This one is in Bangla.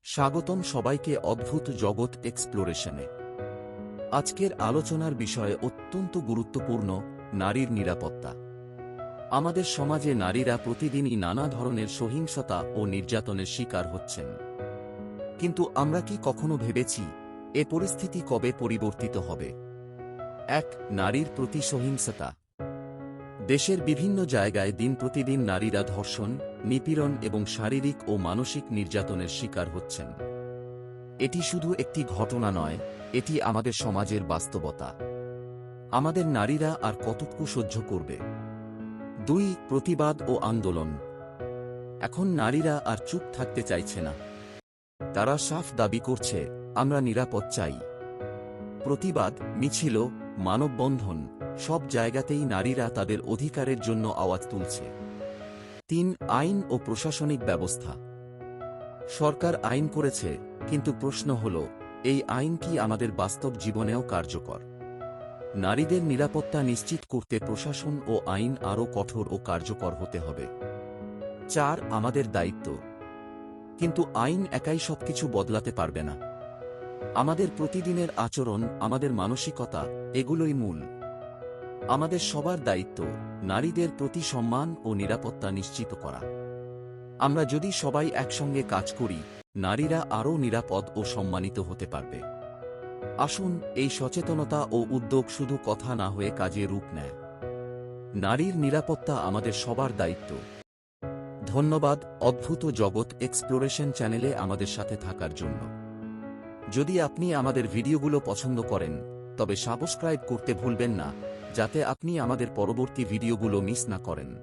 স্বাগতম সবাইকে অদ্ভুত জগৎ এক্সপ্লোরেশনে। আজকের আলোচনার বিষয় অত্যন্ত গুরুত্বপূর্ণ, নারীর নিরাপত্তা। আমাদের সমাজে নারীরা প্রতিদিনই নানা ধরনের সহিংসতা ও নির্যাতনের শিকার হচ্ছেন। কিন্তু আমরা কি কখনো ভেবেছি এ পরিস্থিতি কবে পরিবর্তিত হবে? এক, নারীর প্রতি সহিংসতা। দেশের বিভিন্ন জায়গায় দিন প্রতিদিন নারীরা ধর্ষণ, নিপীড়ন এবং শারীরিক ও মানসিক নির্যাতনের শিকার হচ্ছেন। এটি শুধু একটি ঘটনা নয়, এটি আমাদের সমাজের বাস্তবতা। আমাদের নারীরা আর কতটুকু সহ্য করবে? দুই, প্রতিবাদ ও আন্দোলন। এখন নারীরা আর চুপ থাকতে চাইছে না। তারা সাফ দাবি করছে, আমরা নিরাপদ চাই। প্রতিবাদ, মিছিল, মানববন্ধন, সব জায়গাতেই নারীরা তাদের অধিকারের জন্য আওয়াজ তুলছে। তিন, আইন ও প্রশাসনিক ব্যবস্থা। সরকার আইন করেছে, কিন্তু প্রশ্ন হল, এই আইন কি আমাদের বাস্তব জীবনেও কার্যকর? নারীদের নিরাপত্তা নিশ্চিত করতে প্রশাসন ও আইন আরও কঠোর ও কার্যকর হতে হবে। চার, আমাদের দায়িত্ব। কিন্তু আইন একাই সবকিছু বদলাতে পারবে না। আমাদের প্রতিদিনের আচরণ, আমাদের মানসিকতা, এগুলোই মূল। আমাদের সবার দায়িত্ব নারীদের প্রতি সম্মান ও নিরাপত্তা নিশ্চিত করা। আমরা যদি সবাই একসঙ্গে কাজ করি, নারীরা আরও নিরাপদ ও সম্মানিত হতে পারবে। আসুন এই সচেতনতা ও উদ্যোগ শুধু কথা না হয়ে কাজে রূপ নেয়। নারীর নিরাপত্তা আমাদের সবার দায়িত্ব। ধন্যবাদ অদ্ভুত জগৎ এক্সপ্লোরেশন চ্যানেলে আমাদের সাথে থাকার জন্য। যদি আপনি আমাদের ভিডিওগুলো পছন্দ করেন, তবে সাবস্ক্রাইব করতে ভুলবেন না, যাতে আপনি আমাদের পরবর্তী ভিডিওগুলো মিস না করেন।